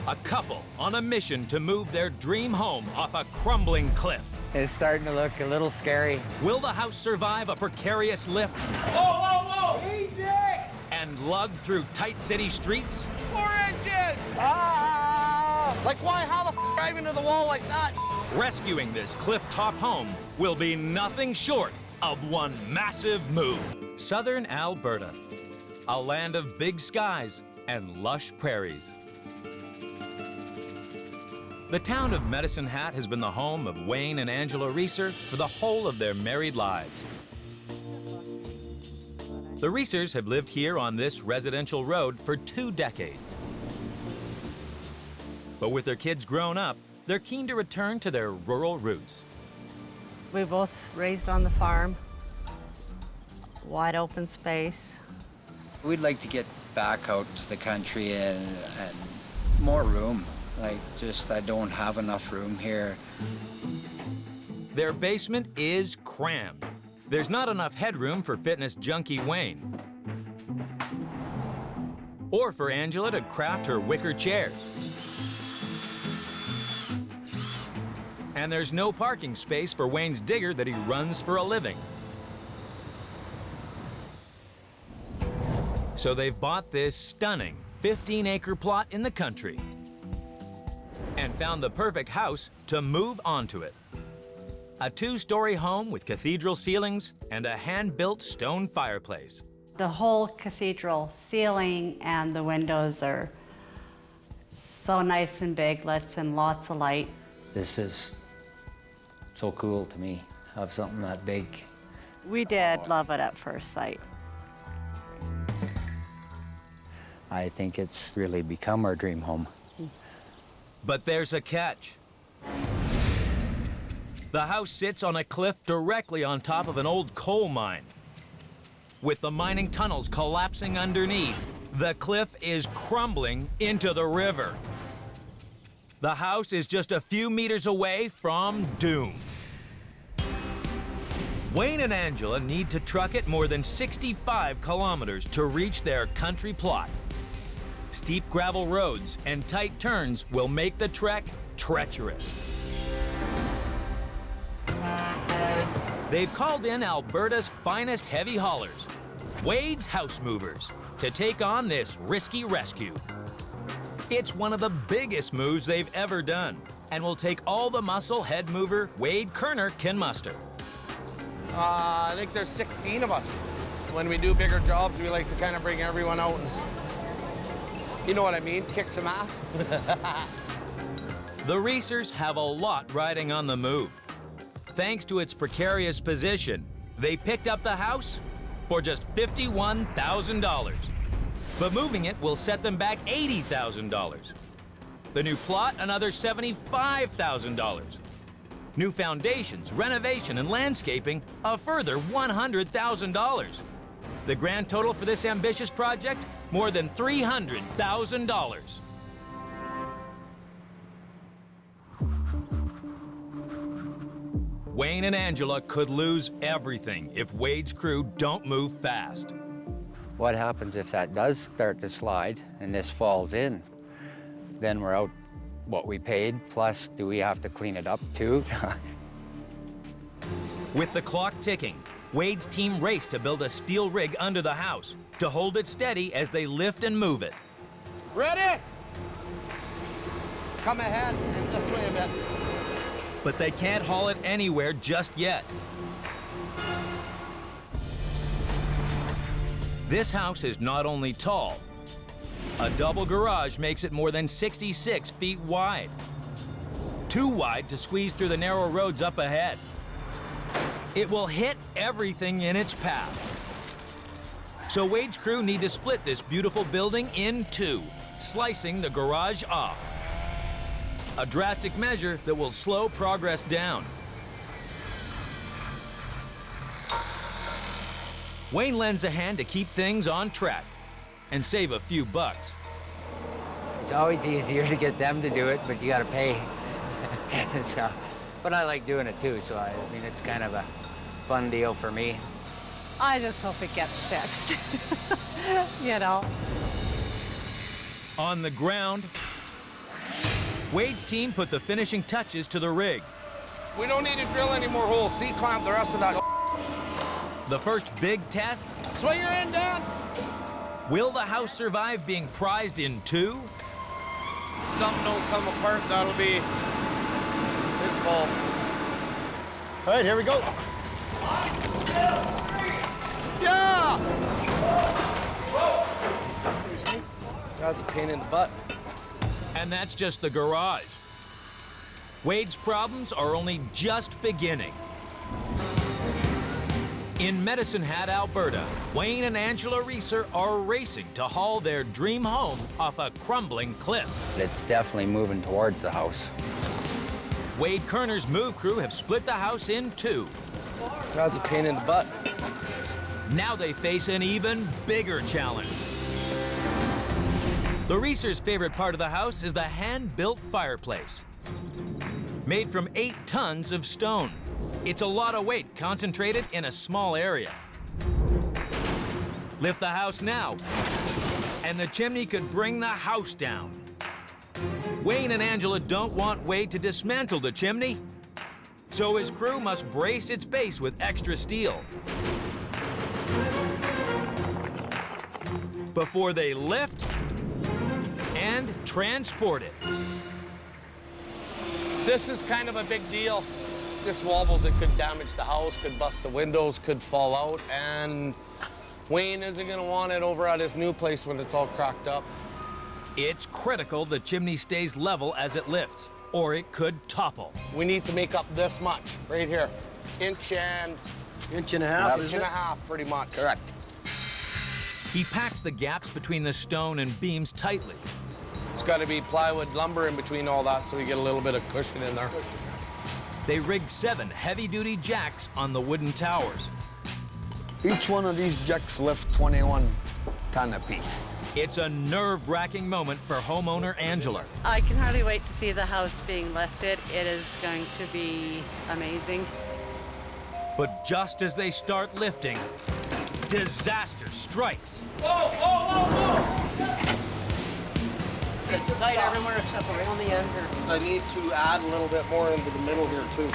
A couple on a mission to move their dream home off a crumbling cliff. It's starting to look a little scary. Will the house survive a precarious lift? Whoa, whoa, whoa! Easy! And lug through tight city streets? 4 inches! Ah! Like why? How the f drive into the wall like that? Rescuing this cliff-top home will be nothing short of one massive move. Southern Alberta, a land of big skies and lush prairies. The town of Medicine Hat has been the home of Wayne and Angela Reeser for the whole of their married lives. The Reesers have lived here on this residential road for 2 decades. But with their kids grown up, they're keen to return to their rural roots. We both raised on the farm, wide open space. We'd like to get back out to the country and more room. Like, just I don't have enough room here. Their basement is crammed. There's not enough headroom for fitness junkie Wayne, or for Angela to craft her wicker chairs. And there's no parking space for Wayne's digger that he runs for a living. So they've bought this stunning 15-acre plot in the country and found the perfect house to move onto it. A 2-story home with cathedral ceilings and a hand-built stone fireplace. The whole cathedral ceiling and the windows are so nice and big, lets in lots of light. This is so cool to me, have something that big. We did love it at first sight. I think it's really become our dream home. But there's a catch. The house sits on a cliff directly on top of an old coal mine. With the mining tunnels collapsing underneath, the cliff is crumbling into the river. The house is just a few meters away from doom. Wayne and Angela need to truck it more than 65 kilometers to reach their country plot. Steep gravel roads and tight turns will make the trek treacherous. They've called in Alberta's finest heavy haulers, Wade's House Movers, to take on this risky rescue. It's one of the biggest moves they've ever done and will take all the muscle head mover Wade Kerner can muster. I think there's 16 of us. When we do bigger jobs, we like to kind of bring everyone out and, you know what I mean, kick some ass. The Reesers have a lot riding on the move. Thanks to its precarious position, they picked up the house for just $51,000. But moving it will set them back $80,000. The new plot, another $75,000. New foundations, renovation, and landscaping, a further $100,000. The grand total for this ambitious project, more than $300,000. Wayne and Angela could lose everything if Wade's crew don't move fast. What happens if that does start to slide and this falls in? Then we're out what we paid, plus do we have to clean it up too? With the clock ticking, Wade's team raced to build a steel rig under the house to hold it steady as they lift and move it. Ready? Come ahead and this way a bit. But they can't haul it anywhere just yet. This house is not only tall, a double garage makes it more than 66 feet wide. Too wide to squeeze through the narrow roads up ahead. It will hit everything in its path. So Wade's crew need to split this beautiful building in two, slicing the garage off. A drastic measure that will slow progress down. Wayne lends a hand to keep things on track and save a few bucks. It's always easier to get them to do it, but you gotta pay. So, but I like doing it too, so I mean, it's kind of a fun deal for me. I just hope it gets fixed, you know. On the ground, Wade's team put the finishing touches to the rig. We don't need to drill any more holes. C-clamp the rest of that. The first big test, Swing your end down. will the house survive being prized in two? Something don't come apart, that'll be his fault. All right, here we go. Yeah! That's a pain in the butt. And that's just the garage. Wade's problems are only just beginning. In Medicine Hat, Alberta, Wayne and Angela Reeser are racing to haul their dream home off a crumbling cliff. It's definitely moving towards the house. Wade Kerner's move crew have split the house in two. That's a pain in the butt. Now they face an even bigger challenge. The Reeser's favorite part of the house is the hand-built fireplace. Made from 8 tons of stone. It's a lot of weight concentrated in a small area. Lift the house now, and the chimney could bring the house down. Wayne and Angela don't want Wade to dismantle the chimney, so his crew must brace its base with extra steel. Before they lift and transport it. This is kind of a big deal. This wobbles, it could damage the house, could bust the windows, could fall out, and Wayne isn't gonna want it over at his new place when it's all cracked up. It's critical the chimney stays level as it lifts, or it could topple. We need to make up this much, right here. Inch and Inch and a half, inch and a half, pretty much. Correct. He packs the gaps between the stone and beams tightly. It's gotta be plywood lumber in between all that so we get a little bit of cushion in there. They rigged 7 heavy-duty jacks on the wooden towers. Each one of these jacks lifts 21 ton apiece. It's a nerve-wracking moment for homeowner Angela. I can hardly wait to see the house being lifted. It is going to be amazing. But just as they start lifting, disaster strikes. It's tight everywhere except around the end here. I need to add a little bit more into the middle here too.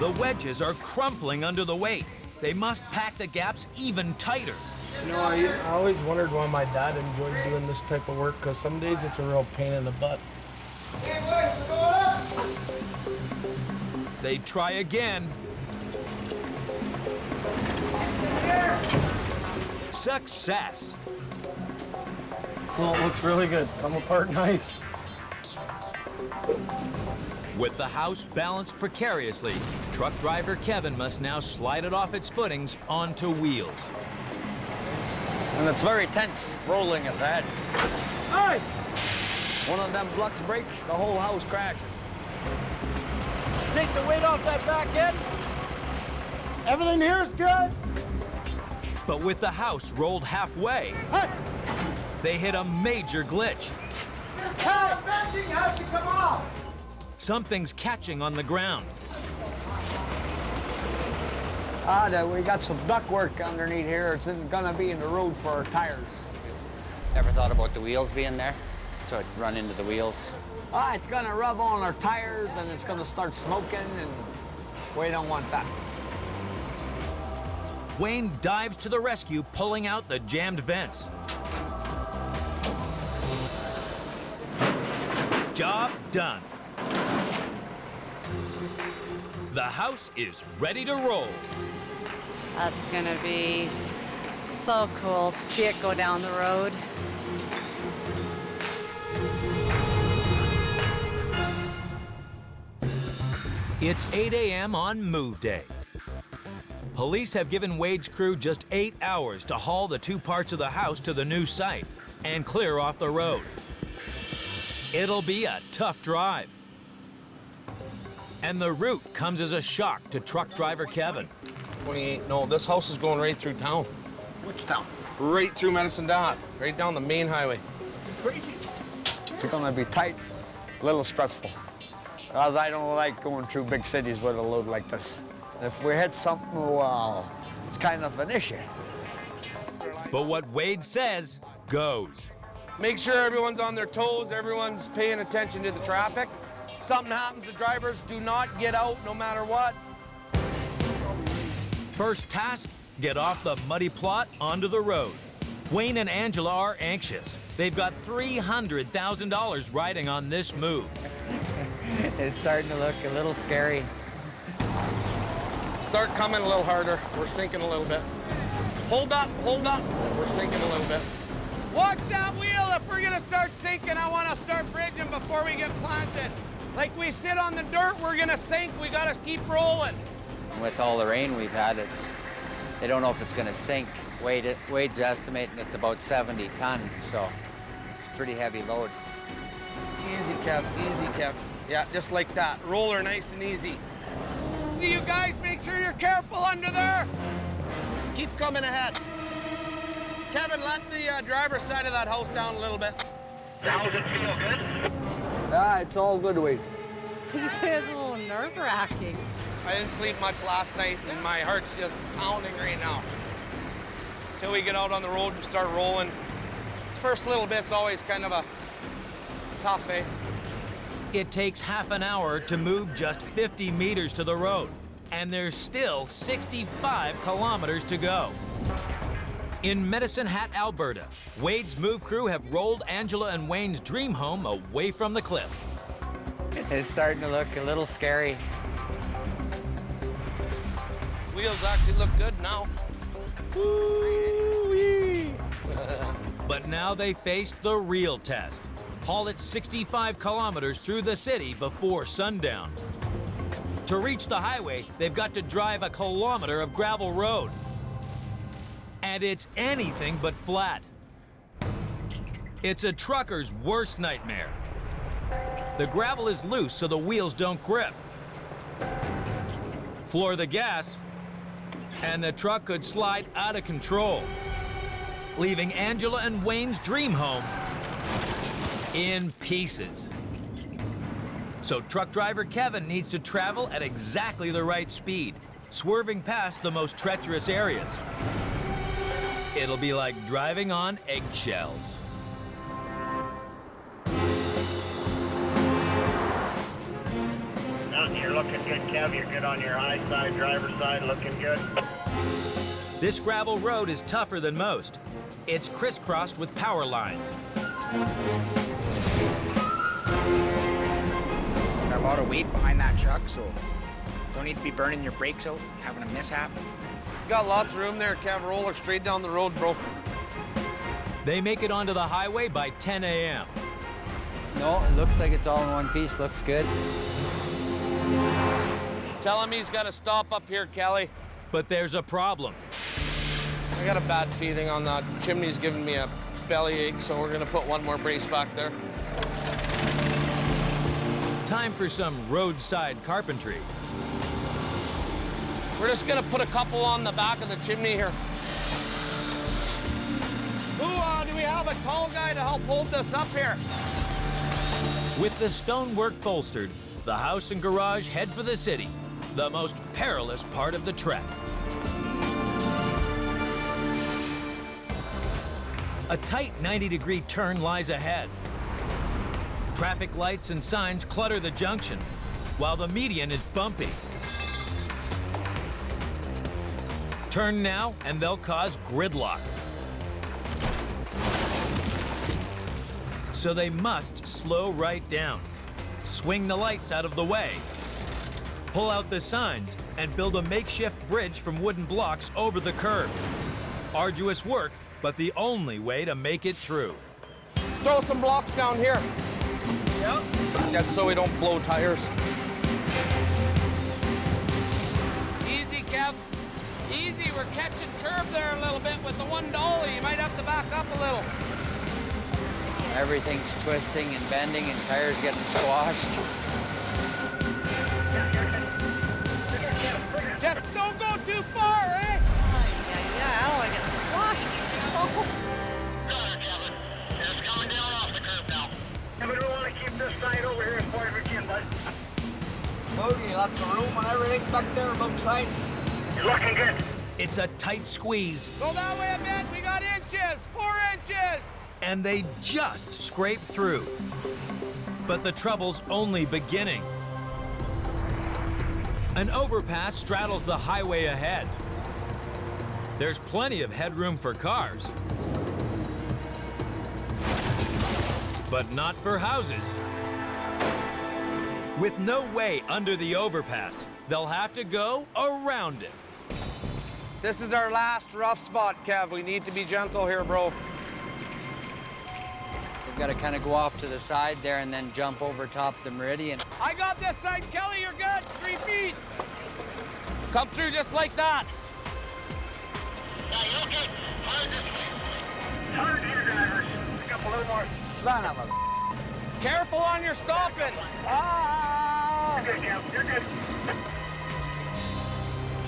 The wedges are crumpling under the weight. They must pack the gaps even tighter. You know, I always wondered why my dad enjoyed doing this type of work, because some days it's a real pain in the butt. They try again. Success. Well, it looks really good. Come apart nice. With the house balanced precariously, truck driver Kevin must now slide it off its footings onto wheels. And it's very tense, rolling at that. Hey! One of them blocks break, the whole house crashes. Take the weight off that back end. Everything here is good. But with the house rolled halfway, Hey! they hit a major glitch. This house bending has to come off. Something's catching on the ground. We got some ductwork underneath here. It's gonna be in the road for our tires. Ever thought about the wheels being there? So it'd run into the wheels. It's gonna rub on our tires and it's gonna start smoking, and we don't want that. Wayne dives to the rescue, pulling out the jammed vents. Job done. The house is ready to roll. That's gonna be so cool to see it go down the road. It's 8 a.m. on move day. Police have given Wade's crew just 8 hours to haul the 2 parts of the house to the new site and clear off the road. It'll be a tough drive. And the route comes as a shock to truck driver Kevin. 28, no, this house is going right through town. Which town? Right through Medicine Dot, right down the main highway. Crazy. It's gonna be tight, a little stressful. Because I don't like going through big cities with a load like this. If we hit something, well, it's kind of an issue. But what Wade says goes. Make sure everyone's on their toes, everyone's paying attention to the traffic. Something happens, the drivers do not get out no matter what. First task, get off the muddy plot onto the road. Wayne and Angela are anxious. They've got $300,000 riding on this move. It's starting to look a little scary. Start coming a little harder. We're sinking a little bit. Hold up, hold up. We're sinking a little bit. Watch that wheel. If we're gonna start sinking, I wanna start bridging before we get planted. Like we sit on the dirt, we're gonna sink. We gotta keep rolling. With all the rain we've had, they don't know if it's gonna sink. Wade's estimating it's about 70 tons, so it's a pretty heavy load. Easy, Kev, easy, Kev. Yeah, just like that. Roll her nice and easy. You guys make sure you're careful under there. Keep coming ahead. Kevin, let the driver's side of that house down a little bit. How's it feel, good? Yeah, it's all good, Wade. You say it's a little nerve-wracking. I didn't sleep much last night, and my heart's just pounding right now. Till we get out on the road and start rolling. This first little bit's always kind of it's tough, eh? It takes half an hour to move just 50 meters to the road, and there's still 65 kilometers to go. In Medicine Hat, Alberta, Wade's move crew have rolled Angela and Wayne's dream home away from the cliff. It's starting to look a little scary. Wheels actually look good now. Woo-wee. But now they face the real test. Haul it 65 kilometers through the city before sundown. To reach the highway, they've got to drive a kilometer of gravel road. And it's anything but flat. It's a trucker's worst nightmare. The gravel is loose so the wheels don't grip. Floor the gas, and the truck could slide out of control, leaving Angela and Wayne's dream home in pieces. So truck driver Kevin needs to travel at exactly the right speed, swerving past the most treacherous areas. It'll be like driving on eggshells. You're looking good, Kev. You're good on your high side, driver's side, looking good. This gravel road is tougher than most. It's crisscrossed with power lines. A lot of weight behind that truck, so don't need to be burning your brakes out, having a mishap. You got lots of room there, Kev. Roll her straight down the road, bro. They make it onto the highway by 10 a.m. No, it looks like it's all in one piece. Looks good. Tell him he's got to stop up here, Kelly. But there's a problem. I got a bad feeling on that. Chimney's giving me a bellyache, so we're gonna put one more brace back there. Time for some roadside carpentry. We're just gonna put a couple on the back of the chimney here. Do we have a tall guy to help hold this up here? With the stonework bolstered, the house and garage head for the city, the most perilous part of the trek. A tight 90-degree turn lies ahead. Traffic lights and signs clutter the junction, while the median is bumpy. Turn now, and they'll cause gridlock. So they must slow right down, swing the lights out of the way, pull out the signs, and build a makeshift bridge from wooden blocks over the curbs. Arduous work, but the only way to make it through. Throw some blocks down here. Yep. That's so we don't blow tires. Easy, Kev. Easy, we're catching curve there a little bit with the one dolly. You might have to back up a little. Everything's twisting and bending and tires getting squashed. Just don't go too far, eh? Yeah, I don't want to get squashed. Kevin. It's coming down off the curb now. Kevin, we want to keep this side over here as far as we can, bud. Okay, lots of room and everything back there above sides. You're looking good. It's a tight squeeze, Go that way a bit. We got inches, 4 inches. and they just scrape through. But the trouble's only beginning. An overpass straddles the highway ahead. There's plenty of headroom for cars, but not for houses. With no way under the overpass, they'll have to go around it. This is our last rough spot, Kev. We need to be gentle here, bro. We've got to kind of go off to the side there and then jump over top the meridian. I got this side, Kelly, you're good. 3 feet. Come through just like that. Yeah, you okay? Hard here, drivers. Pick up a little more. Son of a... Careful on your stopping. Ah! You're good, Kev. You're good.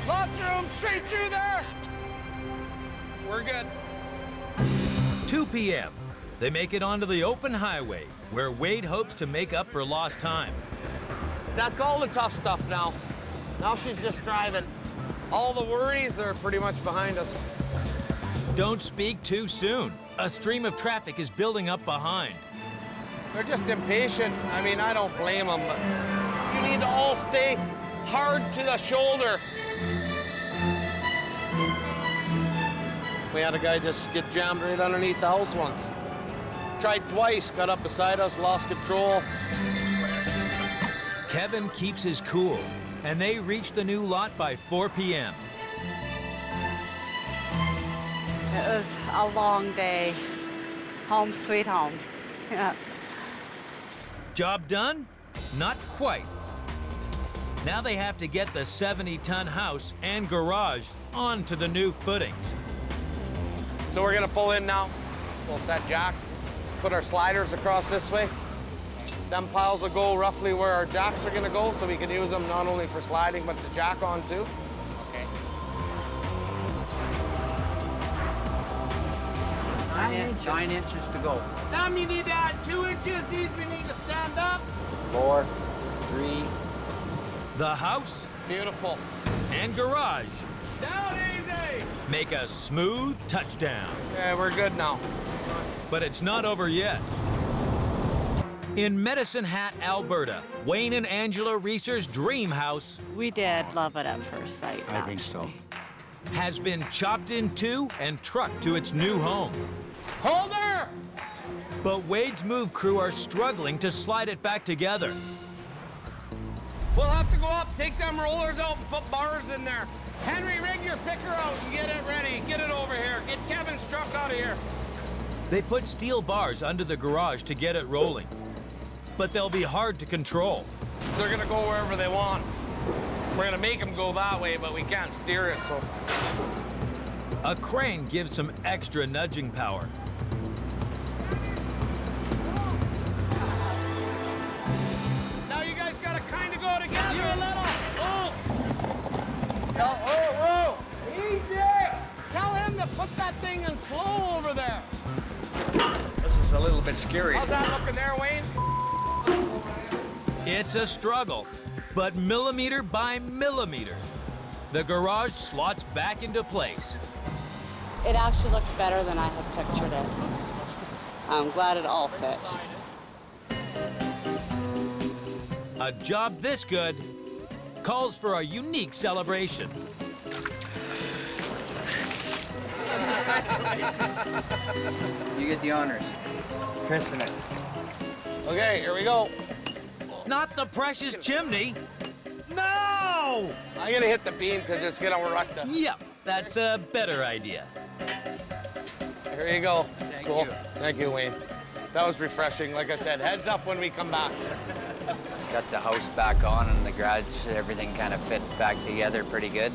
Lots of room straight through there. We're good. 2 p.m. They make it onto the open highway, where Wade hopes to make up for lost time. That's all the tough stuff now. Now she's just driving. All the worries are pretty much behind us. Don't speak too soon. A stream of traffic is building up behind. They're just impatient. I mean, I don't blame them, but you need to all stay hard to the shoulder. We had a guy just get jammed right underneath the house once. Tried twice, got up beside us, lost control. Kevin keeps his cool, and they reach the new lot by 4 p.m. It was a long day. Home sweet home. Yeah. Job done? Not quite. Now they have to get the 70-ton house and garage onto the new footings. So we're gonna pull in now. We'll set jacks, put our sliders across this way. Them piles will go roughly where our jacks are gonna go, so we can use them not only for sliding, but to jack on too. Okay. 9 inches to go. Them you need to add 2 inches. These we need to stand up. 4, 3. The house Beautiful. and garage Down easy. make a smooth touchdown. Yeah, we're good now. But it's not over yet. In Medicine Hat, Alberta, Wayne and Angela Reeser's dream house We did love it at first sight. I think so. actually. has been chopped in two and trucked to its new home. Hold her. But Wade's move crew are struggling to slide it back together. We'll have to go up, take them rollers out, and put bars in there. Henry, rig your picker out and get it ready. Get it over here. Get Kevin's truck out of here. They put steel bars under the garage to get it rolling. But they'll be hard to control. They're gonna go wherever they want. We're gonna make them go that way, but we can't steer it, so. A crane gives some extra nudging power. Now you guys gotta kind of go together a little. Oh! Oh, Easy! Tell him to put that thing in slow over there. This is a little bit scary. How's that looking there, Wayne? It's a struggle, but millimeter by millimeter, the garage slots back into place. It actually looks better than I had pictured it. I'm glad it all fit. A job this good calls for a unique celebration. You get the honors. Christen it. Okay, here we go. Not the precious chimney. No! I'm gonna hit the beam because it's gonna wreck the. Yep, that's a better idea. Here you go. Thank Cool. you. Thank you, Wayne. That was refreshing. Like I said, heads up when we come back. Got the house back on and the garage, everything kind of fit back together pretty good.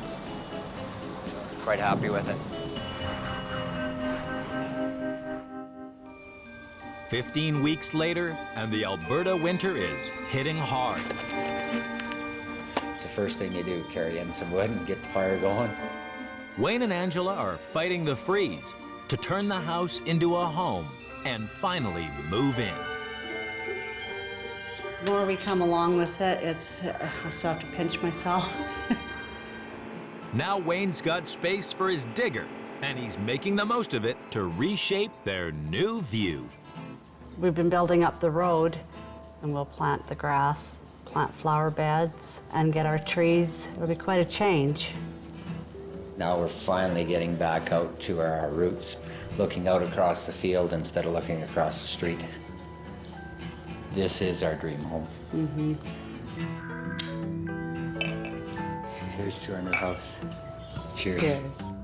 Quite happy with it. 15 weeks later, and the Alberta winter is hitting hard. It's the first thing you do, carry in some wood and get the fire going. Wayne and Angela are fighting the freeze to turn the house into a home and finally move in. The more we come along with it, I still have to pinch myself. Now Wayne's got space for his digger And he's making the most of it to reshape their new view. We've been building up the road, and we'll plant the grass, plant flower beds, and get our trees. It'll be quite a change. Now we're finally getting back out to our roots, looking out across the field instead of looking across the street. This is our dream home. Here's to our new house. Cheers. Cheers.